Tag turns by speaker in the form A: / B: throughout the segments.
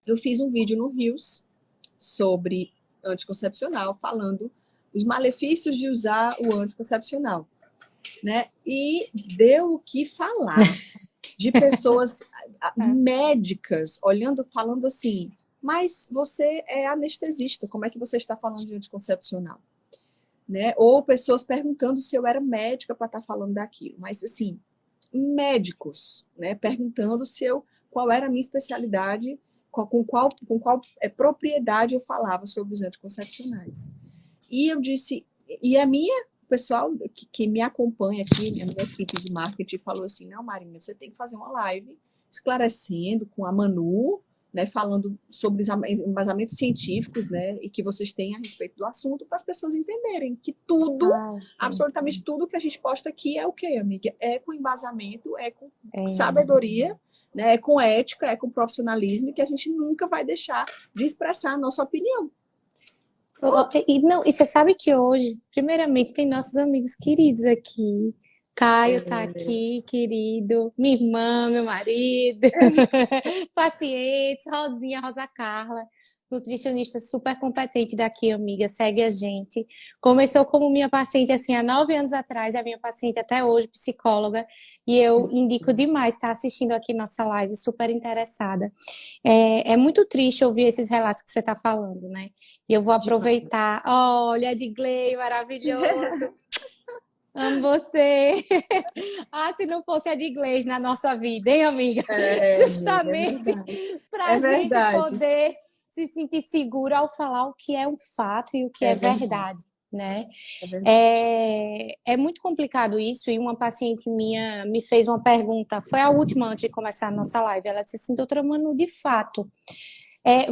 A: eu fiz um vídeo no Reels sobre anticoncepcional, falando os malefícios de usar o anticoncepcional, né? E deu o que falar de pessoas médicas olhando, falando assim, mas você é anestesista, como é que você está falando de anticoncepcional? Né? Ou pessoas perguntando se eu era médica para estar falando daquilo, mas assim, médicos, né? Perguntando se eu, qual era a minha especialidade, com qual propriedade eu falava sobre os anticoncepcionais. E eu disse, e a minha o pessoal que me acompanha aqui, a minha equipe de marketing, falou assim, não, Marina, você tem que fazer uma live esclarecendo com a Manu, né, falando sobre os embasamentos científicos, né, e que vocês têm a respeito do assunto, para as pessoas entenderem que tudo, absolutamente tudo que a gente posta aqui é o quê, amiga? É com embasamento, é com sabedoria, né, é com ética, é com profissionalismo, e que a gente nunca vai deixar de expressar a nossa opinião.
B: E você sabe que hoje, primeiramente, tem nossos amigos queridos aqui. Caio tá aqui, querido, minha irmã, meu marido, pacientes, Rosinha, Rosa Carla, nutricionista super competente daqui, amiga, segue a gente. Começou como minha paciente, assim, há 9 anos atrás, é minha paciente até hoje, psicóloga, e eu indico demais estar assistindo aqui nossa live, super interessada. É muito triste ouvir esses relatos que você está falando, né? E eu vou aproveitar. Olha, Edgley, maravilhoso. Amo você. Ah, se não fosse Edgley na nossa vida, hein, amiga? Justamente para a gente poder se sentir seguro ao falar o que é um fato e o que é verdade, né? É muito complicado isso, e uma paciente minha me fez uma pergunta, foi a última antes de começar a nossa live, ela disse assim, doutora Manu, de fato,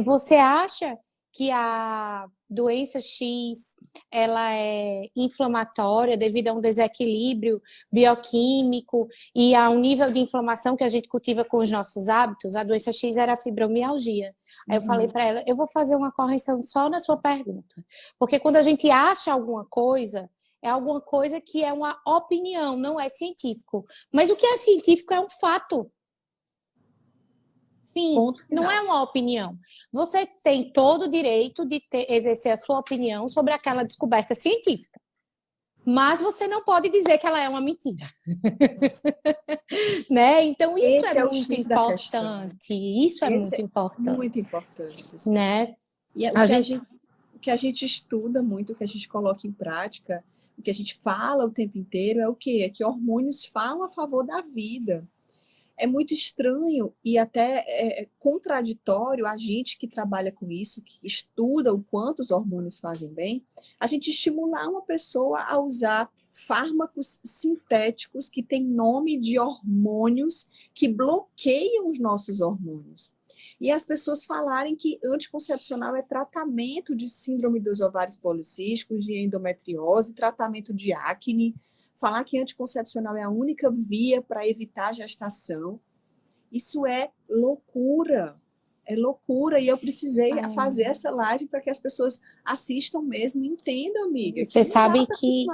B: você acha que a doença X ela é inflamatória devido a um desequilíbrio bioquímico e a um nível de inflamação que a gente cultiva com os nossos hábitos? A doença X era a fibromialgia. Aí eu falei para ela, eu vou fazer uma correção só na sua pergunta. Porque quando a gente acha alguma coisa, é alguma coisa que é uma opinião, não é científico. Mas o que é científico é um fato. Fim, não é uma opinião. Você tem todo o direito de exercer a sua opinião sobre aquela descoberta científica. Mas você não pode dizer que ela é uma mentira. Né? Então, isso
A: Esse
B: é muito importante. Isso é muito importante.
A: Muito importante.
B: Né?
A: E o que a gente estuda muito, o que a gente coloca em prática, o que a gente fala o tempo inteiro é o quê? É que hormônios falam a favor da vida. É muito estranho e até contraditório a gente que trabalha com isso, que estuda o quanto os hormônios fazem bem, a gente estimular uma pessoa a usar fármacos sintéticos que têm nome de hormônios que bloqueiam os nossos hormônios. E as pessoas falarem que anticoncepcional é tratamento de síndrome dos ovários policísticos, de endometriose, tratamento de acne, falar que anticoncepcional é a única via para evitar a gestação, isso é loucura. É loucura. E eu precisei fazer essa live para que as pessoas assistam mesmo e entendam, amiga.
B: Você sabe que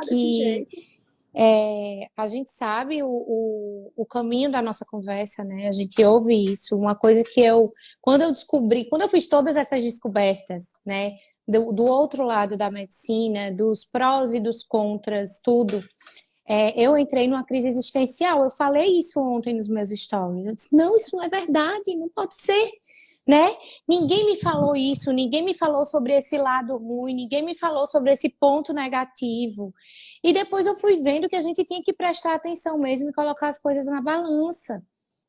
B: a gente sabe o caminho da nossa conversa, né? A gente ouve isso. Uma coisa que quando eu fiz todas essas descobertas, né? Do outro lado da medicina, dos prós e dos contras, tudo. Eu entrei numa crise existencial. Eu falei isso ontem nos meus stories. Eu disse, não, isso não é verdade, não pode ser, né? Ninguém me falou isso, ninguém me falou sobre esse lado ruim, ninguém me falou sobre esse ponto negativo. E depois eu fui vendo que a gente tinha que prestar atenção mesmo e colocar as coisas na balança.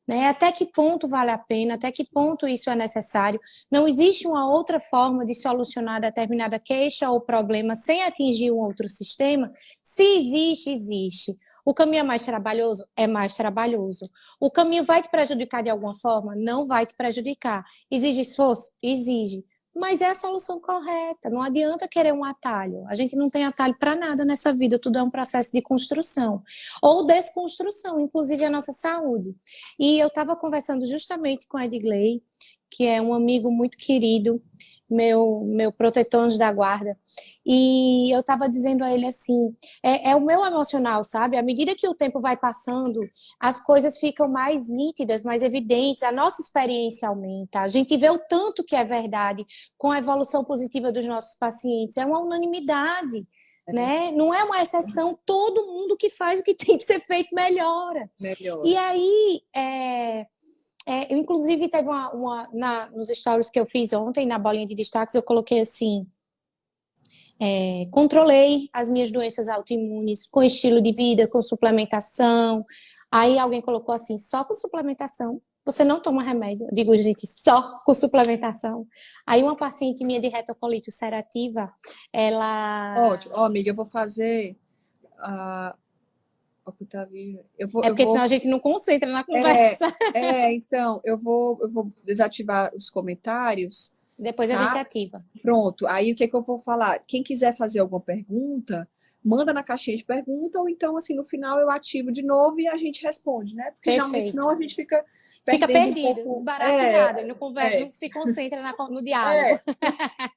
B: Né? Até que ponto vale a pena, até que ponto isso é necessário. Não existe uma outra forma de solucionar determinada queixa ou problema sem atingir um outro sistema? Se existe, existe. O caminho é mais trabalhoso? É mais trabalhoso. O caminho vai te prejudicar de alguma forma? Não vai te prejudicar. Exige esforço? Exige. Mas é a solução correta. Não adianta querer um atalho. A gente não tem atalho para nada nessa vida. Tudo é um processo de construção. Ou desconstrução, inclusive a nossa saúde. E eu estava conversando justamente com a Edgley, que é um amigo muito querido, meu protetor anjo da guarda. E eu estava dizendo a ele assim, é o meu emocional, sabe? À medida que o tempo vai passando, as coisas ficam mais nítidas, mais evidentes, a nossa experiência aumenta, a gente vê o tanto que é verdade com a evolução positiva dos nossos pacientes, é uma unanimidade, né? Não é uma exceção, todo mundo que faz o que tem que ser feito melhora. E
A: Melhora.
B: aí, inclusive, teve nos stories que eu fiz ontem, na bolinha de destaques, eu coloquei assim, controlei as minhas doenças autoimunes com estilo de vida, com suplementação. Aí alguém colocou assim, só com suplementação? Você não toma remédio? Eu digo, gente, só com suplementação. Aí uma paciente minha de retocolite ulcerativa, ela...
A: Ótimo. Ó, amiga, eu vou fazer.
B: É
A: Eu
B: porque
A: vou.
B: senão a gente não concentra na conversa.
A: Então, eu vou desativar os comentários,
B: Depois a gente
A: tá?
B: ativa.
A: Pronto. Aí o que é que eu vou falar? Quem quiser fazer alguma pergunta, manda na caixinha de pergunta, ou então, assim, no final eu ativo de novo e a gente responde, né? Porque realmente
B: Perfeito.
A: senão a gente fica
B: Fica
A: perdendo um
B: perdido,
A: pouco.
B: desbaratinado, não conversa,
A: É,
B: não se concentra no diálogo.
A: é.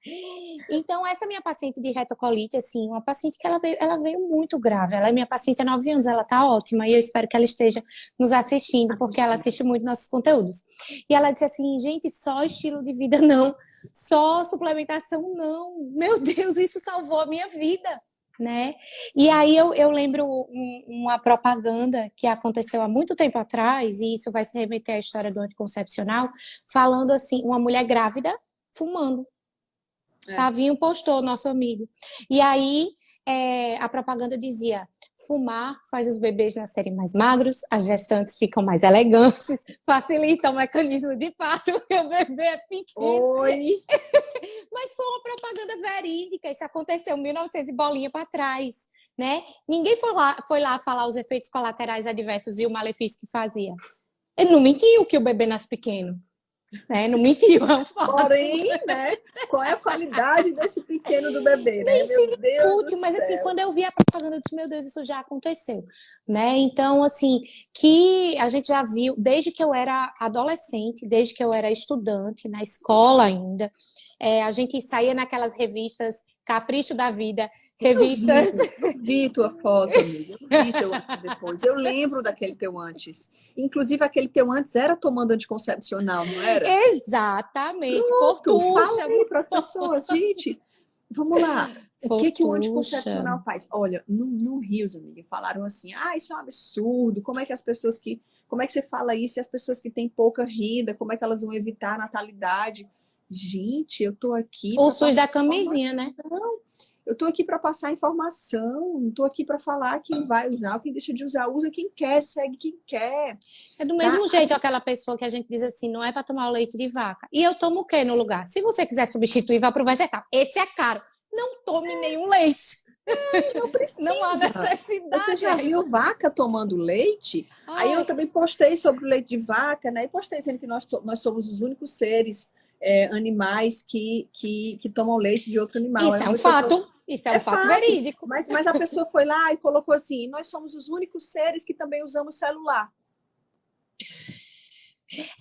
B: Então, essa minha paciente de retocolite, assim, uma paciente que ela veio muito grave. Ela é minha paciente há 9 anos, ela tá ótima e eu espero que ela esteja nos assistindo, porque ela assiste muito nossos conteúdos. E ela disse assim, gente, só estilo de vida não, só suplementação não. Meu Deus, isso salvou a minha vida. Né? E aí eu lembro uma propaganda que aconteceu há muito tempo atrás, e isso vai se remeter à história do anticoncepcional, falando assim, uma mulher grávida fumando. Savinho postou, nosso amigo. E aí a propaganda dizia: fumar faz os bebês nascerem mais magros, as gestantes ficam mais elegantes, facilita o mecanismo de parto, porque o bebê é pequeno.
A: Oi.
B: Mas foi uma propaganda verídica, isso aconteceu em 1900 e bolinha para trás, né? Ninguém foi lá falar os efeitos colaterais adversos e o malefício que fazia. Ele não mentiu que o bebê nasce pequeno, né? Não mentiu, é um fato.
A: Porém, né? Qual é a qualidade desse pequeno do bebê, né? Meu Deus do
B: Útil, mas assim,
A: céu.
B: quando eu vi a propaganda, eu disse, meu Deus, isso já aconteceu, né? Então, assim, que a gente já viu, desde que eu era adolescente, desde que eu era estudante, na escola ainda, a gente saía naquelas revistas Capricho da Vida, revistas...
A: Eu vi tua foto, amiga. Eu vi teu antes e depois. Eu lembro daquele teu antes. Inclusive, aquele teu antes era tomando anticoncepcional, não era?
B: Exatamente,
A: Pronto,
B: Fortuxa,
A: falei para as pessoas, gente, vamos lá. O que que o
B: Fortuxa.
A: anticoncepcional faz? Olha, no Rios, amiga, falaram assim: ah, isso é um absurdo. Como é que as pessoas que. Como é que você fala isso? E as pessoas que têm pouca renda, como é que elas vão evitar a natalidade? Gente, eu tô aqui
B: O
A: para
B: SUS
A: passar
B: da camisinha, né?
A: informação. Eu tô aqui para passar informação. Não tô aqui para falar quem vai usar, quem deixa de usar. Usa quem quer, segue quem quer.
B: É do
A: Tá?
B: mesmo jeito aquela pessoa que a gente diz assim, não é para tomar o leite de vaca. E eu tomo o quê no lugar? Se você quiser substituir, vá para o vegetal. Esse é caro. Não tome nenhum leite.
A: Não precisa.
B: Não há necessidade.
A: Você já viu vaca tomando leite? Aí eu
B: Ai,
A: também postei sobre o leite de vaca, né? E postei dizendo que nós somos os únicos seres animais que tomam leite de outro animal. Aí
B: isso
A: uma
B: é um
A: pessoa falou,
B: fato. Isso é
A: é
B: um fato
A: fato,
B: verídico.
A: mas a pessoa foi lá e colocou assim: nós somos os únicos seres que também usamos celular.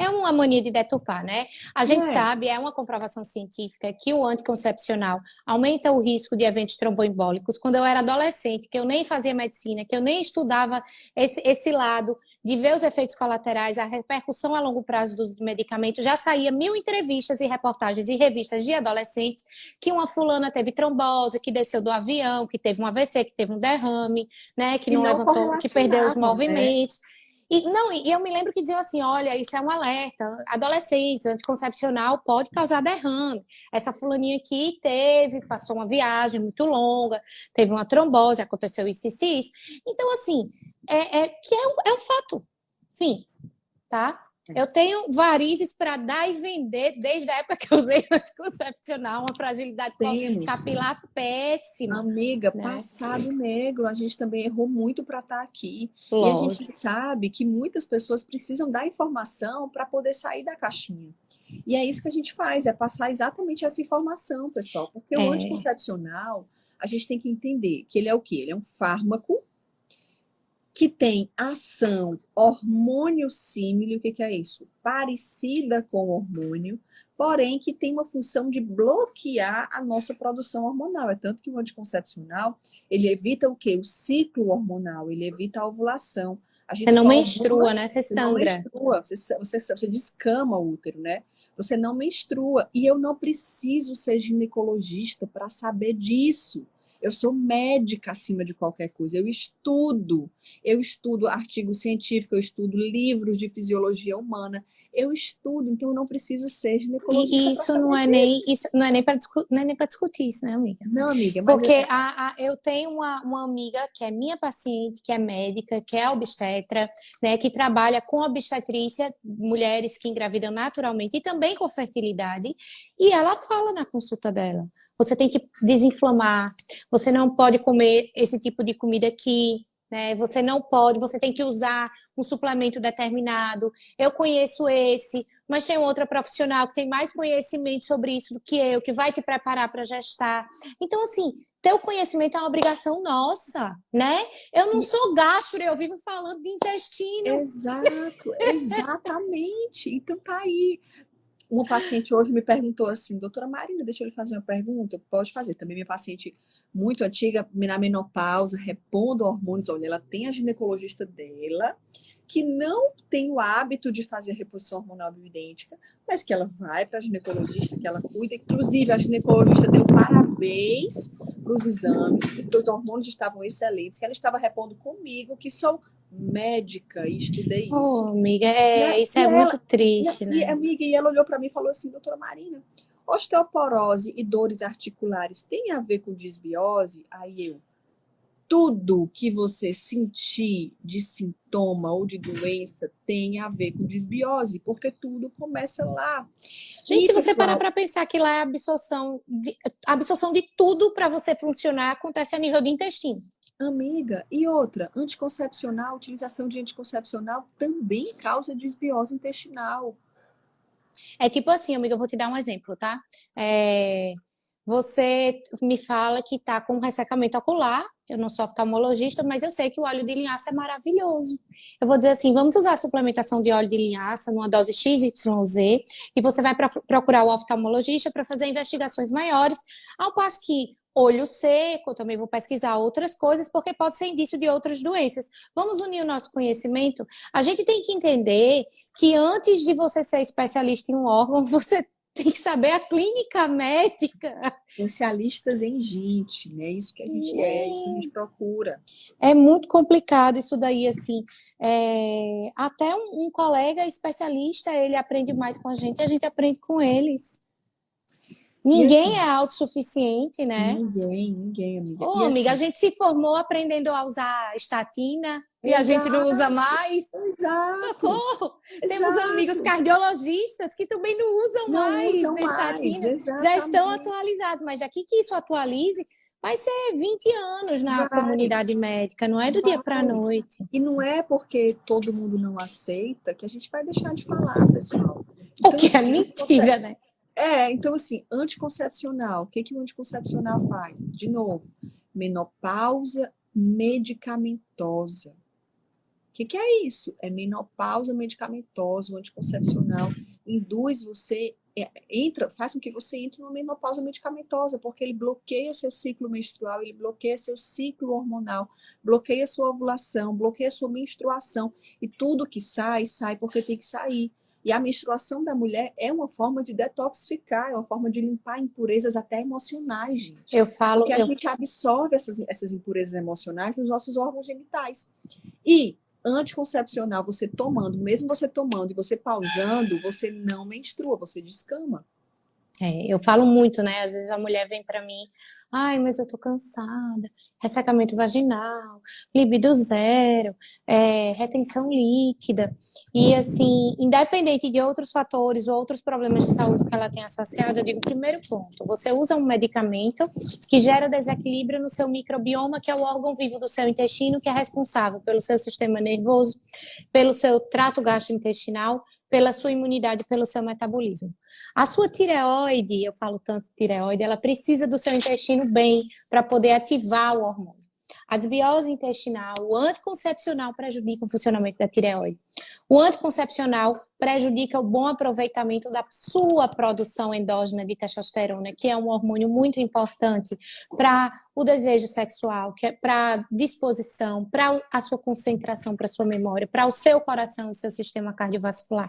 B: É uma mania de deturpar, né? A
A: Não
B: gente
A: é?
B: sabe, é uma comprovação científica que o anticoncepcional aumenta o risco de eventos tromboembólicos. Quando eu era adolescente, que eu nem fazia medicina, que eu nem estudava esse lado de ver os efeitos colaterais, a repercussão a longo prazo dos medicamentos, já saía 1000 entrevistas e reportagens em revistas de adolescentes que uma fulana teve trombose, que desceu do avião, que teve um AVC, que teve um derrame, né? Que
A: E
B: não
A: não
B: levantou, que perdeu os
A: correlacionavam, né?
B: movimentos. E eu me lembro que diziam assim: olha, isso é um alerta. Adolescentes, anticoncepcional pode causar derrame. Essa fulaninha aqui passou uma viagem muito longa, teve uma trombose, aconteceu isso e isso. Então, assim, é um fato. Enfim, tá? Eu tenho varizes para dar e vender desde a época que eu usei anticoncepcional, uma fragilidade
A: Temos.
B: capilar péssima,
A: Amiga,
B: né?
A: passado negro, a gente também errou muito para estar aqui. E a gente
B: Lógico.
A: sabe que muitas pessoas precisam da informação para poder sair da caixinha. E é isso que a gente faz, é passar exatamente essa informação, pessoal. Porque o
B: É,
A: anticoncepcional, a gente tem que entender que ele é o quê? Ele é um fármaco que tem ação hormônio símile, o que que é isso? Parecida com o hormônio, porém que tem uma função de bloquear a nossa produção hormonal. É tanto que o anticoncepcional, ele evita o quê? O ciclo hormonal, ele evita a ovulação. A
B: Você
A: gente
B: não
A: só
B: menstrua,
A: ovula,
B: né? Você
A: você não
B: sangra.
A: menstrua, você descama o útero, né? Você não menstrua. E eu não preciso ser ginecologista para saber disso. Eu sou médica acima de qualquer coisa. Eu estudo artigo científico, eu estudo livros de fisiologia humana, eu estudo, então eu não preciso ser ginecologista
B: E
A: para
B: isso não
A: saber
B: é nem,
A: disso.
B: isso não é nem para não é nem para discutir isso, né, amiga?
A: Não, amiga, mas
B: Porque eu tenho uma amiga que é minha paciente, que é médica, que é obstetra, né, que trabalha com obstetrícia, mulheres que engravidam naturalmente e também com fertilidade, e ela fala na consulta dela: você tem que desinflamar, você não pode comer esse tipo de comida aqui, né? Você não pode, você tem que usar um suplemento determinado. Eu conheço esse, mas tem outra profissional que tem mais conhecimento sobre isso do que eu, que vai te preparar para gestar. Então, assim, ter o conhecimento é uma obrigação nossa, né? Eu não sou gastro, eu vivo falando de intestino.
A: exato, exatamente. Então tá aí. Uma paciente hoje me perguntou assim, doutora Marina, deixa eu lhe fazer uma pergunta. Pode fazer. Também minha paciente muito antiga, na menopausa, repondo hormônios. Olha, ela tem a ginecologista dela, que não tem o hábito de fazer a reposição hormonal bioidêntica, mas que ela vai para a ginecologista, que ela cuida. Inclusive, a ginecologista deu parabéns para os exames, porque os hormônios estavam excelentes, que ela estava repondo comigo, que sou médica e estudei
B: Oh,
A: isso.
B: amiga,
A: Né?
B: isso
A: E
B: é muito
A: ela,
B: triste, né?
A: amiga, e ela olhou para mim e falou assim, doutora Marina, osteoporose e dores articulares tem a ver com disbiose? Aí eu, tudo que você sentir de sintoma ou de doença tem a ver com disbiose, porque tudo começa lá.
B: Gente,
A: E,
B: se você parar
A: pessoal,
B: para pensar que lá é a absorção de tudo para você funcionar acontece a nível do intestino.
A: amiga, e outra, anticoncepcional, utilização de anticoncepcional também causa disbiose intestinal.
B: É tipo assim, amiga, eu vou te dar um exemplo, tá? É, você me fala que tá com ressecamento ocular. Eu não sou oftalmologista, mas eu sei que o óleo de linhaça é maravilhoso. Eu vou dizer assim, vamos usar a suplementação de óleo de linhaça numa dose XYZ e você vai procurar o oftalmologista para fazer investigações maiores, ao passo que olho seco, eu também vou pesquisar outras coisas, porque pode ser indício de outras doenças. Vamos unir o nosso conhecimento. A gente tem que entender que antes de você ser especialista em um órgão, você tem que saber a clínica médica.
A: Especialistas em gente, né? Isso que a gente é, isso que a gente procura.
B: É muito complicado isso daí, assim. Até um colega especialista, ele aprende mais com a gente aprende com eles.
A: E
B: Ninguém é
A: assim,
B: autossuficiente, né?
A: ninguém, amiga.
B: Ô,
A: E
B: amiga, a
A: assim,
B: gente se formou aprendendo a usar estatina e a gente não usa
A: exato,
B: mais.
A: exato,
B: Socorro! Temos amigos
A: exato.
B: cardiologistas que também não usam
A: Não
B: mais
A: usam mais,
B: estatina, já estão
A: exatamente.
B: atualizados, mas daqui que isso atualize, vai ser 20 anos na
A: Vai,
B: comunidade médica, não é do dia para a
A: vai.
B: noite.
A: E não é porque todo mundo não aceita que a gente vai deixar de falar, pessoal.
B: O
A: Então,
B: que é
A: assim,
B: mentira, né?
A: então assim, anticoncepcional, o que que o anticoncepcional faz? De novo, menopausa medicamentosa. O que que é isso? É menopausa medicamentosa, o anticoncepcional induz você, faz com que você entre numa menopausa medicamentosa, porque ele bloqueia o seu ciclo menstrual, ele bloqueia seu ciclo hormonal, bloqueia sua ovulação, bloqueia sua menstruação, e tudo que sai, sai porque tem que sair. E a menstruação da mulher é uma forma de detoxificar, é uma forma de limpar impurezas até emocionais, gente.
B: Eu falo,
A: Porque a
B: eu
A: gente absorve essas impurezas emocionais nos nossos órgãos genitais. E anticoncepcional, você tomando, mesmo você tomando e você pausando, você não menstrua, você descama.
B: eu falo muito, né? Às vezes a mulher vem para mim, ai, mas eu tô cansada, ressecamento vaginal, libido zero, retenção líquida. E assim, independente de outros fatores ou outros problemas de saúde que ela tem associado, eu digo, primeiro ponto, você usa um medicamento que gera desequilíbrio no seu microbioma, que é o órgão vivo do seu intestino, que é responsável pelo seu sistema nervoso, pelo seu trato gastrointestinal, pela sua imunidade, pelo seu metabolismo. A sua tireoide, eu falo tanto tireoide, ela precisa do seu intestino bem para poder ativar o hormônio. A desbiose intestinal, o anticoncepcional prejudica o funcionamento da tireoide. O anticoncepcional prejudica o bom aproveitamento da sua produção endógena de testosterona, que é um hormônio muito importante para o desejo sexual, que é para disposição, para a sua concentração, para a sua memória, para o seu coração, o seu sistema cardiovascular.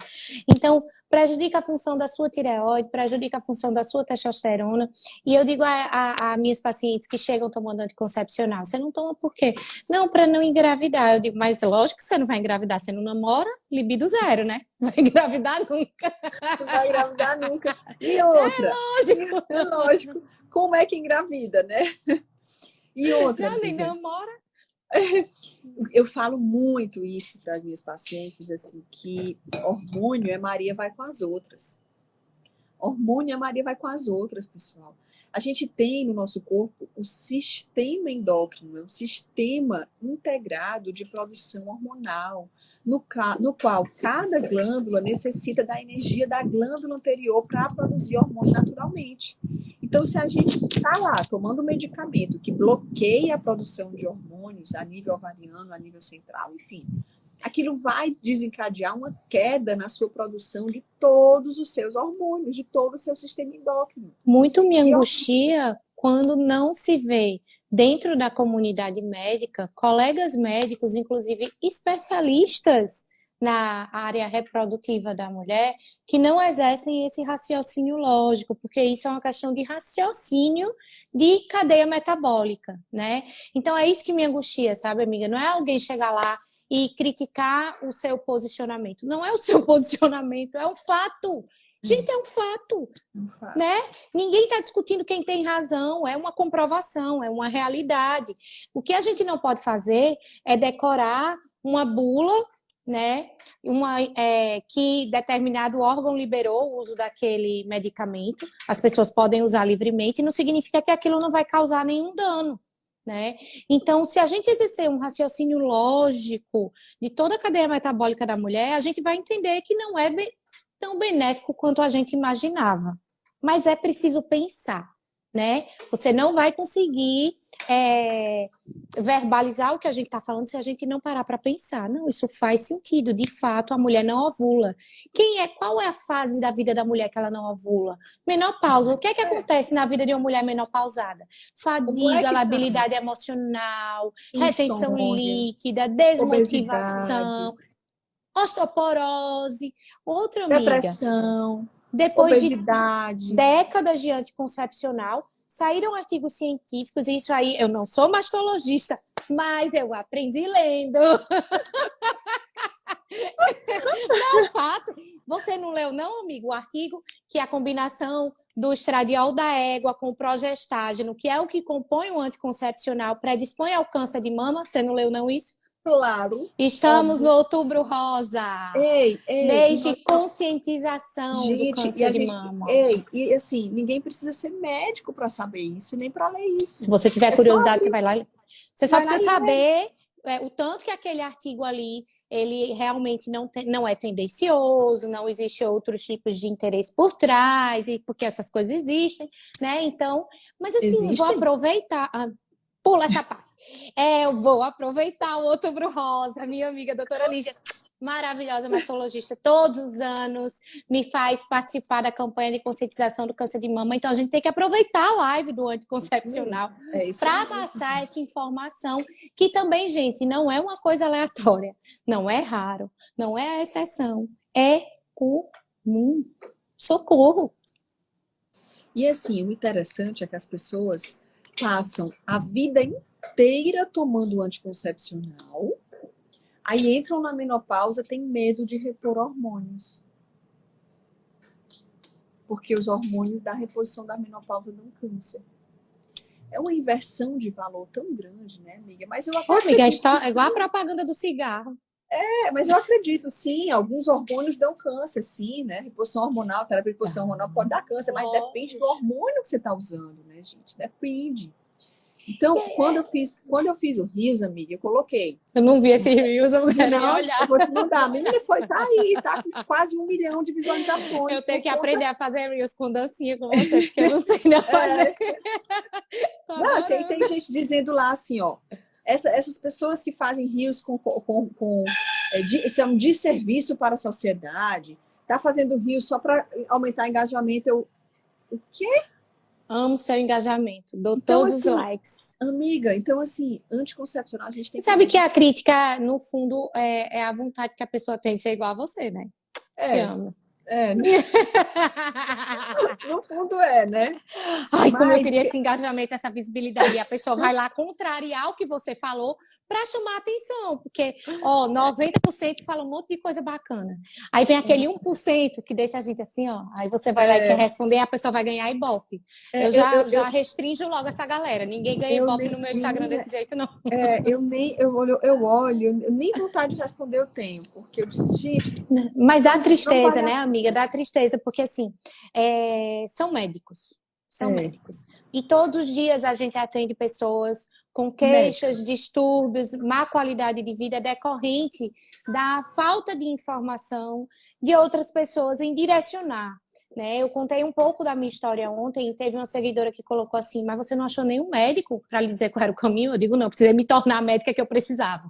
B: Então, prejudica a função da sua tireoide, prejudica a função da sua testosterona. E eu digo a minhas pacientes que chegam tomando anticoncepcional, você não toma por quê? Não, para não engravidar. Eu digo, mas lógico que você não vai engravidar, você não namora, libido zero, né? Vai engravidar nunca.
A: Não vai engravidar nunca. E outra,
B: Lógico.
A: é lógico, como é que engravida, né? E outra,
B: Não, nem
A: amiga,
B: namora.
A: eu falo muito isso para as minhas pacientes, assim, que hormônio é Maria vai com as outras. Hormônio é Maria vai com as outras, pessoal. A gente tem no nosso corpo o sistema endócrino, é um sistema integrado de produção hormonal, no qual cada glândula necessita da energia da glândula anterior para produzir hormônio naturalmente. Então, se a gente está lá tomando um medicamento que bloqueia a produção de hormônios a nível ovariano, a nível central, enfim, aquilo vai desencadear uma queda na sua produção de todos os seus hormônios, de todo o seu sistema endócrino.
B: Muito me angustia quando não se vê dentro da comunidade médica, colegas médicos, inclusive especialistas na área reprodutiva da mulher, que não exercem esse raciocínio lógico, porque isso é uma questão de raciocínio de cadeia metabólica, né? Então é isso que me angustia, sabe, amiga? Não é alguém chegar lá e criticar o seu posicionamento. Não é o seu posicionamento, é um fato. Gente, é um fato, né? Ninguém está discutindo quem tem razão, é uma comprovação, é uma realidade. O que a gente não pode fazer é decorar uma bula, né? Que determinado órgão liberou o uso daquele medicamento, as pessoas podem usar livremente, não significa que aquilo não vai causar nenhum dano. Né? Então, se a gente exercer um raciocínio lógico de toda a cadeia metabólica da mulher, a gente vai entender que não é tão benéfico quanto a gente imaginava. Mas é preciso pensar, né? Você não vai conseguir verbalizar o que a gente está falando se a gente não parar para pensar. Não, isso faz sentido. De fato, a mulher não ovula. Qual é a fase da vida da mulher que ela não ovula? Menopausa. O que é que acontece na vida de uma mulher menopausada? Fadiga, labilidade emocional, retenção líquida, desmotivação, osteoporose. Outra amiga.
A: Depressão.
B: Depois
A: obesidade.
B: de décadas de anticoncepcional, saíram artigos científicos, e isso aí, eu não sou mastologista, mas eu aprendi lendo. Não, fato. Você não leu, não, amigo, o artigo que a combinação do estradiol da égua com o progestágeno, que é o que compõe o anticoncepcional, predispõe ao câncer de mama? Você não leu, não, isso?
A: Claro.
B: Estamos no Outubro Rosa. Mês de conscientização do câncer de mama.
A: E assim, ninguém precisa ser médico para saber isso, nem para ler isso.
B: Se você tiver curiosidade, você vai lá. Você só precisa saber o tanto que aquele artigo ali, ele realmente não é tendencioso, não existe outros tipos de interesse por trás, e porque essas coisas existem, né? Então, mas assim, vou aproveitar. Pula essa parte. Eu vou aproveitar o Outubro Rosa, minha amiga doutora Lígia, maravilhosa mastologista, todos os anos me faz participar da campanha de conscientização do câncer de mama. Então a gente tem que aproveitar a live do anticoncepcional para passar essa informação, que também, gente, não é uma coisa aleatória, não é raro, não é a exceção, é comum. Socorro!
A: E assim, o interessante é que as pessoas passam a vida inteira tomando anticoncepcional, aí entram na menopausa, tem medo de repor hormônios. Porque os hormônios da reposição da menopausa dão câncer. É uma inversão de valor tão grande, né, amiga? Mas eu acredito.
B: Amiga, é igual a propaganda do cigarro.
A: Mas eu acredito, sim, alguns hormônios dão câncer, sim, né? Reposição hormonal, terapia de reposição hormonal pode dar câncer, mas depende do hormônio que você está usando, né, gente? Depende. Então, quando eu fiz o Rios, amiga, eu coloquei.
B: Eu não vi esse Rios, eu quero olhar.
A: Eu vou te mandar. A menina tá aí, tá com quase 1 milhão de visualizações.
B: Eu tenho que aprender a fazer Reels com dancinha com você, porque eu não sei não fazer.
A: Não, tem gente dizendo lá assim, ó. Essas pessoas que fazem rios são de serviço para a sociedade, tá fazendo rios só para aumentar engajamento. O quê?
B: Amo seu engajamento, dou
A: Então,
B: todos os
A: assim,
B: likes.
A: amiga, então, assim, anticoncepcional, a gente tem
B: Você
A: que
B: sabe
A: ver.
B: que a crítica, no fundo, é a vontade que a pessoa tem de ser igual a você, né? Te
A: É,
B: amo.
A: no fundo né?
B: Ai, como eu
A: Mas,
B: queria esse engajamento, essa visibilidade. E a pessoa vai lá contrariar o que você falou para chamar atenção. Porque, ó, 90% fala um monte de coisa bacana. Aí vem aquele 1% que deixa a gente assim, ó. Aí você vai lá e quer responder, a pessoa vai ganhar Ibope. Eu já restringo logo essa galera. Ninguém ganha Ibope no meu Instagram
A: menina,
B: desse jeito, não.
A: eu nem vontade de responder eu tenho, porque eu disse, gente,
B: Mas dá
A: não
B: tristeza,
A: vale
B: né,
A: a
B: amiga? Dá tristeza, porque assim, são médicos. São
A: pena.
B: médicos. E todos os dias a gente atende pessoas com
A: Médica.
B: queixas, distúrbios, má qualidade de vida decorrente da falta de informação de outras pessoas em direcionar. Né? Eu contei um pouco da minha história ontem e teve uma seguidora que colocou assim, mas você não achou nenhum médico para lhe dizer qual era o caminho? Eu digo, não, precisei me tornar a médica que eu precisava,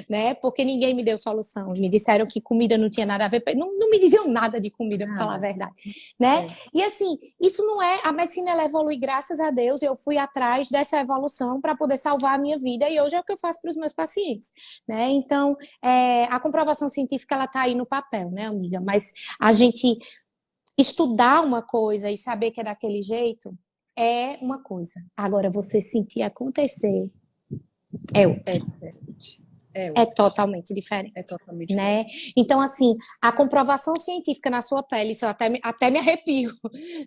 B: né? Porque ninguém me deu solução. Me disseram que comida não tinha nada a ver, não me diziam nada de comida, para falar a verdade, né? E assim, isso não a medicina ela evolui, graças a Deus, eu fui atrás dessa evolução para poder salvar a minha vida e hoje é o que eu faço para os meus pacientes, né? Então, a comprovação científica ela está aí no papel, né, amiga? Mas a gente estudar uma coisa e saber que é daquele jeito é uma coisa. Agora, você sentir acontecer é outra. É totalmente diferente.
A: É totalmente
B: né?
A: diferente.
B: Então, assim, a comprovação científica na sua pele, isso eu até me arrepio,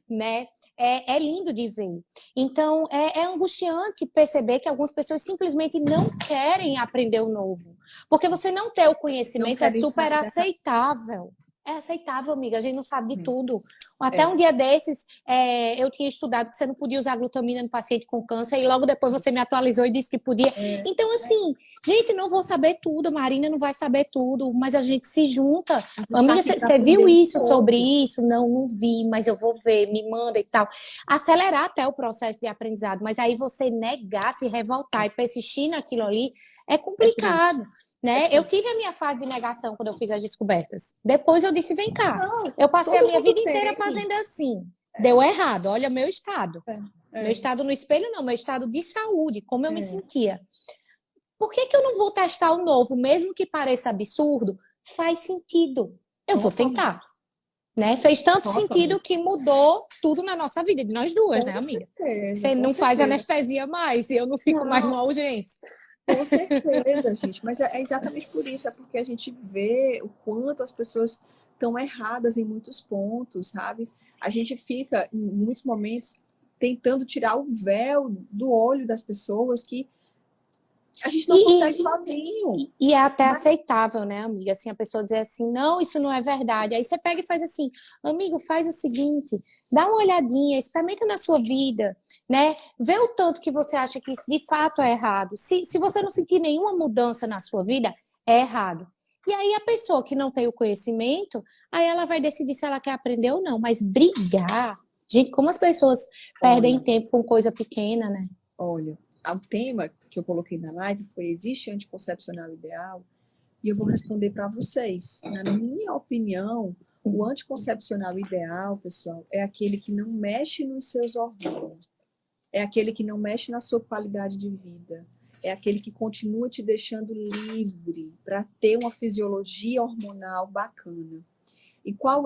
B: né? É lindo de ver. Então, é angustiante perceber que algumas pessoas simplesmente não querem aprender o novo. Porque você não ter o
A: Não
B: conhecimento é
A: querem
B: super
A: sair dessa.
B: aceitável. É aceitável, amiga. A gente não sabe de tudo. Até
A: É.
B: um dia desses, eu tinha estudado que você não podia usar glutamina no paciente com câncer, e logo depois você me atualizou e disse que podia. Então, assim, gente, não vou saber tudo, a Marina não vai saber tudo, mas a gente se junta.
A: A gente tá
B: Amiga,
A: aqui para
B: você
A: aprender
B: viu
A: um
B: isso
A: com o
B: sobre
A: outro.
B: isso? Não, não vi, mas eu vou ver, me manda e tal. Acelerar até o processo de aprendizado, mas aí você negar, se revoltar e persistir naquilo ali é complicado, né? Eu tive a minha fase de negação quando eu fiz as descobertas. Depois eu disse, vem cá,
A: Não,
B: eu passei a
A: todo
B: minha
A: mundo
B: vida inteira
A: tem.
B: fazendo assim. Deu errado, olha meu estado. Meu
A: É.
B: estado no espelho não, meu estado de saúde, como eu me
A: É.
B: sentia. Por que eu não vou testar o novo, mesmo que pareça absurdo? Faz sentido. Eu vou
A: Totalmente.
B: tentar. Né? Fez tanto sentido
A: Totalmente.
B: que mudou tudo na nossa vida, de nós duas, né,
A: Com
B: amiga?
A: certeza,
B: Você
A: com
B: não faz
A: certeza.
B: anestesia mais e eu não fico mais
A: Não,
B: numa urgência.
A: com certeza, gente. Mas é exatamente por isso, é porque a gente vê o quanto as pessoas estão erradas em muitos pontos, sabe? A gente fica, em muitos momentos, tentando tirar o véu do olho das pessoas que a gente não consegue sozinho.
B: E é até
A: Mas
B: aceitável, né, amiga? Assim, a pessoa dizer assim, não, isso não é verdade. Aí você pega e faz assim, amigo, faz o seguinte, dá uma olhadinha, experimenta na sua vida, né? Vê o tanto que você acha que isso de fato é errado. Se você não sentir nenhuma mudança na sua vida, é errado. E aí a pessoa que não tem o conhecimento, aí ela vai decidir se ela quer aprender ou não. Mas brigar, gente, como as pessoas perdem
A: olha,
B: tempo com coisa pequena, né?
A: olha, o tema que eu coloquei na live foi: existe anticoncepcional ideal? E eu vou responder para vocês. Na minha opinião, o anticoncepcional ideal, pessoal, é aquele que não mexe nos seus hormônios, é aquele que não mexe na sua qualidade de vida, é aquele que continua te deixando livre para ter uma fisiologia hormonal bacana. E qual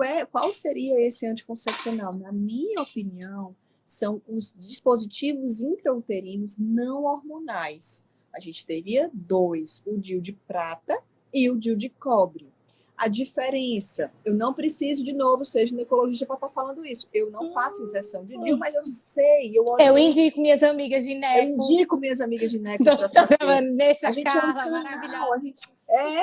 A: seria esse anticoncepcional? Na minha opinião, são os dispositivos intrauterinos não hormonais. A gente teria dois: o DIU de prata e o DIU de cobre. A diferença, eu não preciso, de novo, ser ginecologista para estar falando isso. Eu não faço inserção de DIU, mas eu sei,
B: Eu indico minhas amigas de
A: eu
B: neco,
A: indico minhas amigas de necos para
B: doutora
A: fazer. A
B: Vanessa
A: gente é um
B: Carla,
A: canal,
B: maravilhosa.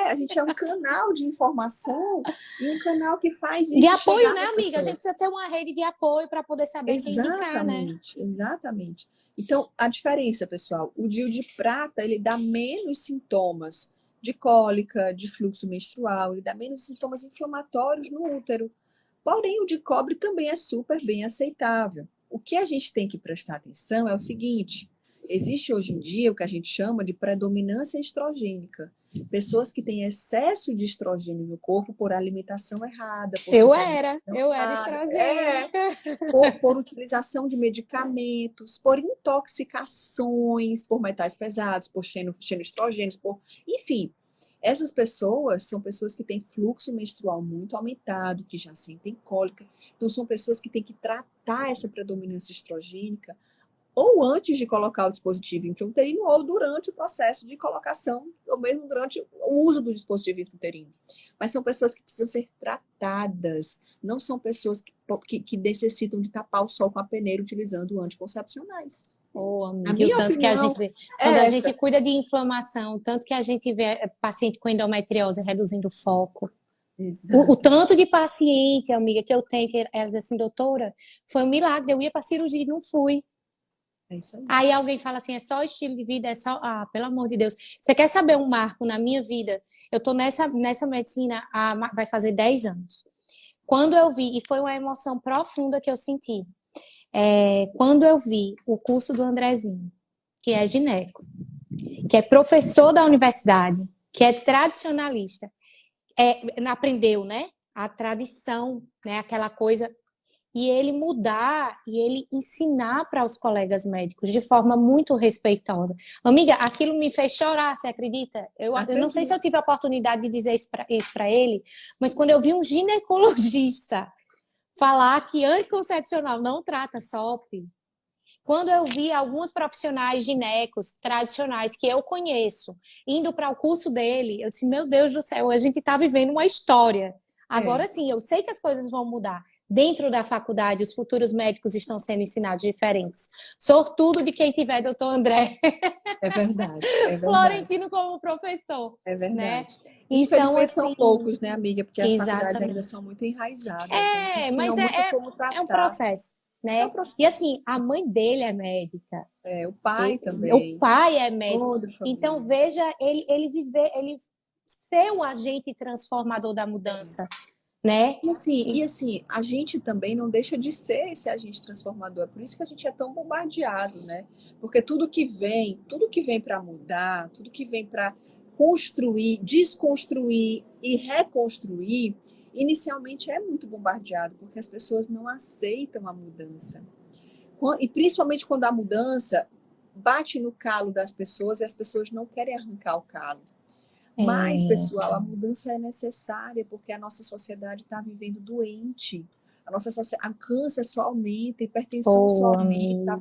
A: a gente é um canal de informação e um canal que faz
B: De
A: isso
B: apoio,
A: chegar
B: né,
A: nas
B: amiga? A gente
A: pessoas.
B: precisa ter uma rede de apoio para poder saber quem indicar, né?
A: Exatamente, exatamente. Então, a diferença, pessoal, o DIU de prata, ele dá menos sintomas de cólica, de fluxo menstrual, ele dá menos sintomas inflamatórios no útero. Porém, o de cobre também é super bem aceitável. O que a gente tem que prestar atenção é o seguinte: existe hoje em dia o que a gente chama de predominância estrogênica. Pessoas que têm excesso de estrogênio no corpo por alimentação errada, por
B: Eu
A: suplementação
B: era
A: errada,
B: estrogênica.
A: por utilização de medicamentos, por intoxicações, por metais pesados, por xenoestrogênios, enfim. Essas pessoas são pessoas que têm fluxo menstrual muito aumentado, que já sentem cólica. Então, são pessoas que têm que tratar essa predominância estrogênica ou antes de colocar o dispositivo intrauterino, ou durante o processo de colocação, ou mesmo durante o uso do dispositivo intrauterino. Mas são pessoas que precisam ser tratadas, não são pessoas que necessitam de tapar o sol com a peneira utilizando anticoncepcionais.
B: Amiga,
A: A minha
B: tanto que a
A: opinião
B: gente vê,
A: é
B: quando a
A: essa.
B: gente cuida de inflamação, tanto que a gente vê paciente com endometriose reduzindo o foco. O tanto de paciente, amiga, que eu tenho, que ela diz assim, doutora, foi um milagre, eu ia para cirurgia e não fui.
A: É isso aí.
B: Aí alguém fala assim, é só estilo de vida, é só... Ah, pelo amor de Deus. Você quer saber um marco na minha vida? Eu tô nessa medicina vai fazer 10 anos. Quando eu vi, e foi uma emoção profunda que eu senti, quando eu vi o curso do Andrezinho, que é gineco, que é professor da universidade, que é tradicionalista, aprendeu, né? A tradição, né? Aquela coisa. E ele mudar e ele ensinar para os colegas médicos de forma muito respeitosa. Amiga, aquilo me fez chorar, você acredita? Eu não sei se eu tive a oportunidade de dizer isso para ele, mas quando eu vi um ginecologista falar que anticoncepcional não trata SOP, quando eu vi alguns profissionais ginecos tradicionais que eu conheço indo para o curso dele, eu disse, meu Deus do céu, a gente está vivendo uma história. Agora sim, eu sei que as coisas vão mudar. Dentro da faculdade, os futuros médicos estão sendo ensinados diferentes. Sortudo de quem tiver doutor André.
A: É verdade, é verdade.
B: Florentino como professor.
A: É verdade.
B: Né?
A: Infelizmente
B: então, assim,
A: são poucos, né, amiga? Porque as faculdades
B: exatamente.
A: ainda são muito enraizadas.
B: Mas é um processo. Né? E assim, a mãe dele é médica.
A: O pai também.
B: O pai é médico. Então, veja, ele viver, ele ser um agente transformador da mudança, né?
A: E assim, a gente também não deixa de ser esse agente transformador. É por isso que a gente é tão bombardeado, né? Porque tudo que vem para mudar, tudo que vem para construir, desconstruir e reconstruir, inicialmente é muito bombardeado, porque as pessoas não aceitam a mudança. E principalmente quando a mudança bate no calo das pessoas e as pessoas não querem arrancar o calo. Mas, pessoal, a mudança é necessária porque a nossa sociedade está vivendo doente. A câncer só aumenta, a hipertensão só aumenta.